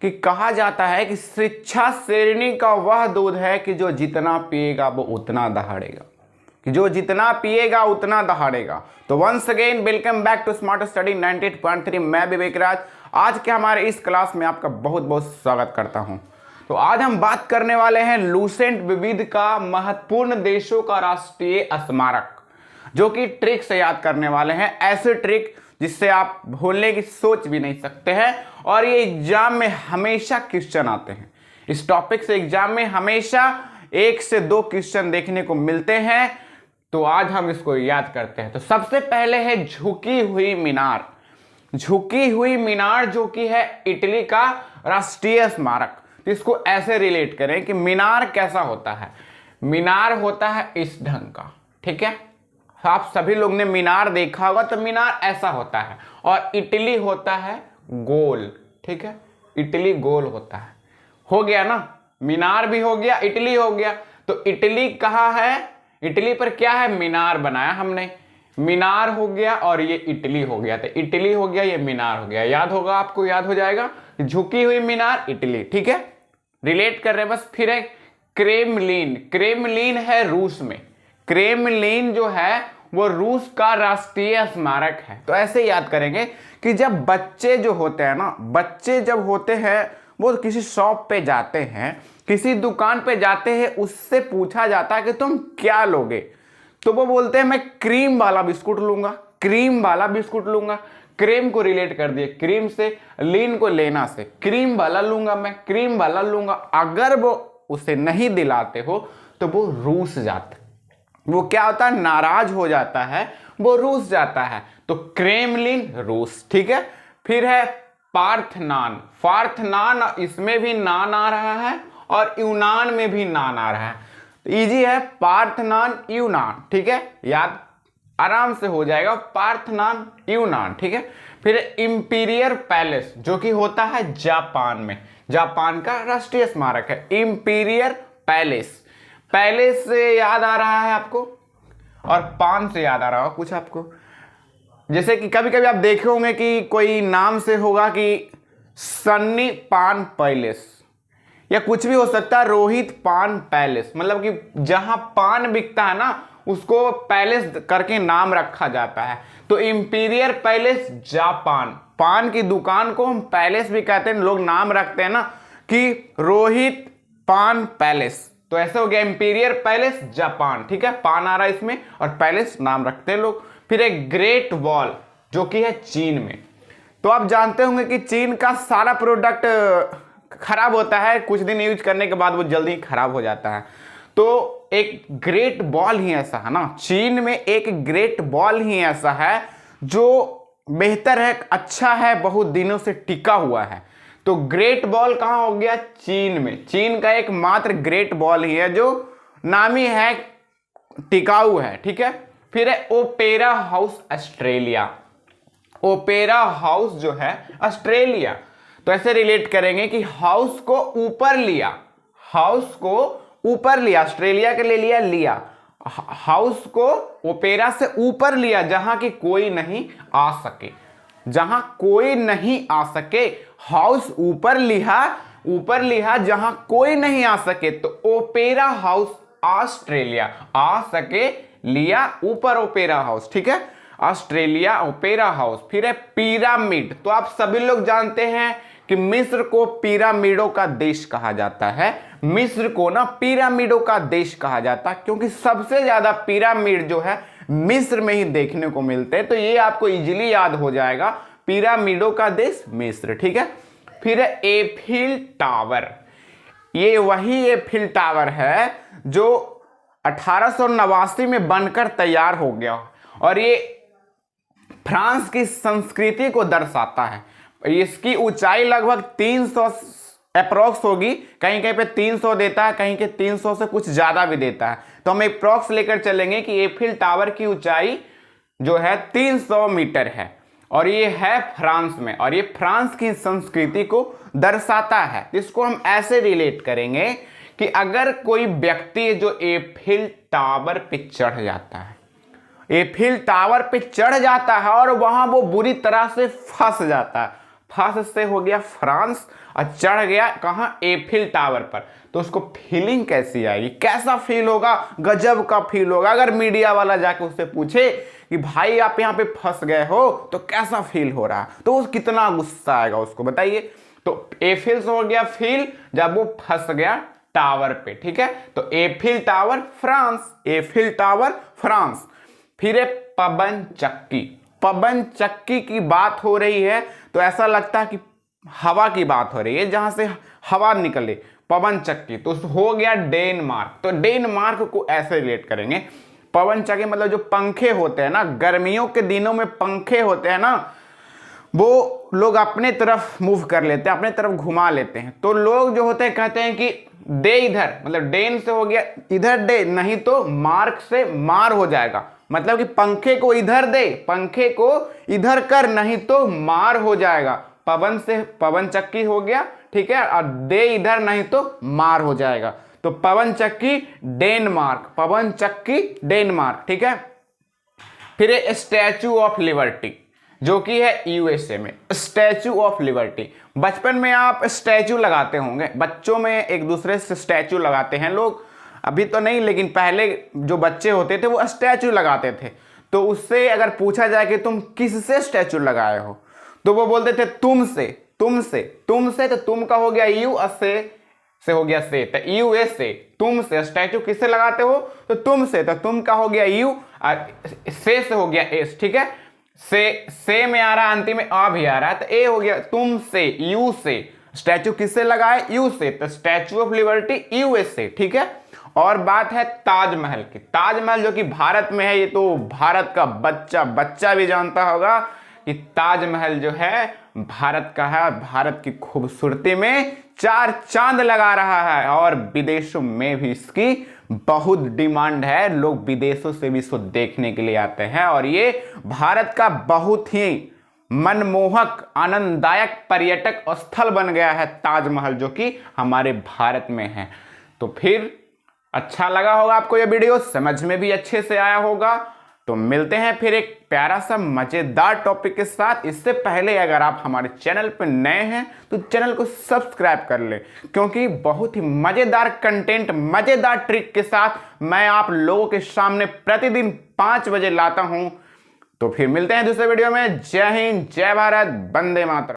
कि कहा जाता है कि शिक्षा शेरनी का वह दूध है कि जो जितना पिएगा वो उतना दहाड़ेगा, कि जो जितना पिएगा उतना दहाड़ेगा। तो once again welcome back to smart study 98.3। मैं विवेक राज आज के हमारे इस क्लास में आपका बहुत बहुत स्वागत करता हूं। तो आज हम बात करने वाले हैं लुसेंट विविध का महत्वपूर्ण देशों का राष्ट्रीय स्मारक, जो कि ट्रिक से याद करने वाले हैं, ऐसे ट्रिक जिससे आप भूलने की सोच भी नहीं सकते हैं। और ये एग्जाम में हमेशा क्वेश्चन आते हैं, इस टॉपिक से एग्जाम में हमेशा 1 से 2 क्वेश्चन देखने को मिलते हैं। तो आज हम इसको याद करते हैं। तो सबसे पहले है झुकी हुई मीनार। झुकी हुई मीनार जो कि है इटली का राष्ट्रीय स्मारक। तो इसको ऐसे रिलेट करें कि मीनार कैसा होता है। मीनार होता है इस ढंग का, ठीक है। आप सभी लोग ने मीनार देखा होगा, तो मीनार ऐसा होता है। और इटली होता है गोल, ठीक है। इटली गोल होता है। हो गया ना, मीनार भी हो गया, इटली हो गया। तो इटली कहाँ है, इटली पर क्या है, मीनार बनाया हमने। मीनार हो गया और ये इटली हो गया। तो इटली हो गया, ये मीनार हो गया। याद होगा, आपको याद हो जाएगा, झुकी हुई मीनार इटली, ठीक है। रिलेट कर रहे हैं बस। फिर है क्रेमलिन। क्रेमलिन है रूस में। क्रेमलिन जो है वो रूस का राष्ट्रीय स्मारक है। तो ऐसे याद करेंगे कि जब बच्चे जो होते हैं ना, बच्चे जब होते हैं वो किसी शॉप पे जाते हैं, किसी दुकान पे जाते हैं, उससे पूछा जाता है कि तुम क्या लोगे, तो वो बोलते हैं मैं क्रीम वाला बिस्कुट लूंगा, क्रीम वाला बिस्कुट लूंगा। क्रीम को रिलेट कर दिए क्रीम से, लीन को लेना से, क्रीम वाला लूंगा, मैं क्रीम वाला लूंगा। अगर वो उसे नहीं दिलाते हो तो वो रूस जाता है, वो क्या होता है, नाराज हो जाता है, वो रूस जाता है। तो क्रेमलिन रूस, ठीक है। फिर है पार्थनान। पार्थनान, इसमें भी नान आ रहा है और यूनान में भी नान आ रहा है। तो इजी है, पार्थनान यूनान, ठीक है। याद आराम से हो जाएगा, पार्थनान यूनान, ठीक है। फिर इंपीरियर पैलेस जो कि होता है जापान में, जापान का राष्ट्रीय स्मारक है इंपीरियर पैलेस। पैलेस से याद आ रहा है आपको, और पान से याद आ रहा होगा कुछ आपको। जैसे कि कभी कभी आप देखे होंगे कि कोई नाम से होगा कि सन्नी पान पैलेस, या कुछ भी हो सकता है, रोहित पान पैलेस। मतलब कि जहां पान बिकता है ना, उसको पैलेस करके नाम रखा जाता है। तो इंपीरियर पैलेस जापान, पान की दुकान को हम पैलेस भी कहते हैं, लोग नाम रखते हैं ना कि रोहित पान पैलेस। तो ऐसे हो गया इंपीरियर पैलेस जापान, ठीक है। पान आ रहा है इसमें और पैलेस नाम रखते हैं लोग। फिर एक ग्रेट वॉल जो कि है चीन में। तो आप जानते होंगे कि चीन का सारा प्रोडक्ट खराब होता है, कुछ दिन यूज करने के बाद वो जल्दी खराब हो जाता है। तो एक ग्रेट वॉल ही ऐसा है ना, चीन में एक ग्रेट वॉल ही ऐसा है जो बेहतर है, अच्छा है, बहुत दिनों से टिका हुआ है। तो ग्रेट वॉल कहां हो गया, चीन में। चीन का एक मात्र ग्रेट वॉल ही है जो नामी है, टिकाऊ है, ठीक है। फिर है opera house Australia. Opera house जो है ऑस्ट्रेलिया। तो ऐसे रिलेट करेंगे कि हाउस को ऊपर लिया, हाउस को ऊपर लिया, ऑस्ट्रेलिया के लिए लिया, लिया हाउस को ओपेरा से ऊपर लिया, जहां की कोई नहीं आ सके, जहां कोई नहीं आ सके। हाउस ऊपर लिया, ऊपर लिया जहां कोई नहीं आ सके। तो ओपेरा हाउस ऑस्ट्रेलिया, आ सके लिया ऊपर ओपेरा हाउस, ठीक है। Australia opera house. फिर है पिरामिड। तो आप सभी लोग जानते हैं कि मिस्र को पिरामिडों का देश कहा जाता है। मिस्र को ना पिरामिडों का देश कहा जाता है, क्योंकि सबसे ज्यादा पिरामिड जो है मिस्र में ही देखने को मिलते हैं। तो ये आपको इजीली याद हो जाएगा, पिरामिडों का देश मिस्र, ठीक है। फिर है एफिल टावर। ये वही एफिल टावर है जो 1889 में बनकर तैयार हो गया, और ये फ्रांस की संस्कृति को दर्शाता है। इसकी ऊंचाई लगभग 300 अप्रोक्स होगी, कहीं कहीं पे 300 देता है, कहीं के 300 से कुछ ज्यादा भी देता है। तो हम अप्रोक्स लेकर चलेंगे कि एफिल टावर की ऊंचाई जो है 300 मीटर है, और ये है फ्रांस में, और ये फ्रांस की संस्कृति को दर्शाता है। इसको हम ऐसे रिलेट करेंगे कि अगर कोई व्यक्ति जो एफिल टावर पे चढ़ जाता है, एफिल टावर पे चढ़ जाता है और वहां वो बुरी तरह से फंस जाता है, फर्स्ट से हो गया फ्रांस और चढ़ गया कहाँ, एफिल टावर पर। तो उसको फीलिंग कैसी आएगी, कैसा फील होगा, गजब का फील होगा। अगर मीडिया वाला जाके उससे पूछे कि भाई आप यहाँ पे फंस गए हो तो कैसा फील हो रहा है, तो वो कितना गुस्सा आएगा उसको, बताइए। तो एफिल से हो गया फील जब वो फंस गया टावर पे, ठीक है। तो Eiffel tower France, Eiffel tower France. फिर पवन चक्की, पवन चक्की की बात हो रही है तो ऐसा लगता है कि हवा की बात हो रही है, जहां से हवा निकले, पवन चक्की। तो हो गया डेनमार्क। तो डेनमार्क को ऐसे रिलेट करेंगे, पवन चक्की मतलब जो पंखे होते हैं ना, गर्मियों के दिनों में पंखे होते हैं ना, वो लोग अपने तरफ मूव कर लेते हैं, अपने तरफ घुमा लेते हैं। तो लोग जो होते हैं कहते हैं कि दे इधर, मतलब डेन से हो गया इधर दे, नहीं तो मार्क से मार हो जाएगा, मतलब कि पंखे को इधर दे, पंखे को इधर कर, नहीं तो मार हो जाएगा। पवन से पवन चक्की हो गया, ठीक है, और दे इधर नहीं तो मार हो जाएगा। तो पवन चक्की डेनमार्क, पवन चक्की डेनमार्क, ठीक है। फिर स्टैचू ऑफ लिबर्टी जो कि है यूएसए में, स्टैचू ऑफ लिबर्टी। बचपन में आप स्टैचू लगाते होंगे, बच्चों में एक दूसरे से स्टैचू लगाते हैं लोग, अभी तो नहीं, लेकिन पहले जो बच्चे होते थे वो स्टैचू लगाते थे। तो उससे अगर पूछा जाए कि तुम किससे स्टैचू लगाए हो, तो वो बोलते थे तुमसे, तुमसे, तुमसे। तो तुम का हो गया यू, से हो गया से, तो यूएसए, तुमसे। स्टैचू किससे लगाते हो, तो तुमसे। तो तुम का हो गया यू, से हो गया एस, ठीक है। से में आ रहा है, अंतिम में आ भी आ रहा है, तो ए हो गया तुमसे, यू से। स्टैचू किससे लगाए, यू से। तो स्टैचू ऑफ लिबर्टी यूएसए, ठीक है। और बात है ताजमहल की। ताजमहल जो कि भारत में है, ये तो भारत का बच्चा बच्चा भी जानता होगा कि ताजमहल जो है भारत का है, भारत की खूबसूरती में चार चांद लगा रहा है, और विदेशों में भी इसकी बहुत डिमांड है। लोग विदेशों से भी इसको देखने के लिए आते हैं, और ये भारत का बहुत ही मनमोहक आनंददायक पर्यटक स्थल बन गया है ताजमहल, जो कि हमारे भारत में है। तो फिर अच्छा लगा होगा आपको ये वीडियो, समझ में भी अच्छे से आया होगा। तो मिलते हैं फिर एक प्यारा सा मजेदार टॉपिक के साथ। इससे पहले अगर आप हमारे चैनल पर नए हैं तो चैनल को सब्सक्राइब कर ले, क्योंकि बहुत ही मजेदार कंटेंट, मजेदार ट्रिक के साथ मैं आप लोगों के सामने प्रतिदिन 5 बजे लाता हूं। तो फिर मिलते हैं दूसरे वीडियो में। जय हिंद, जय भारत, वंदे मातरम।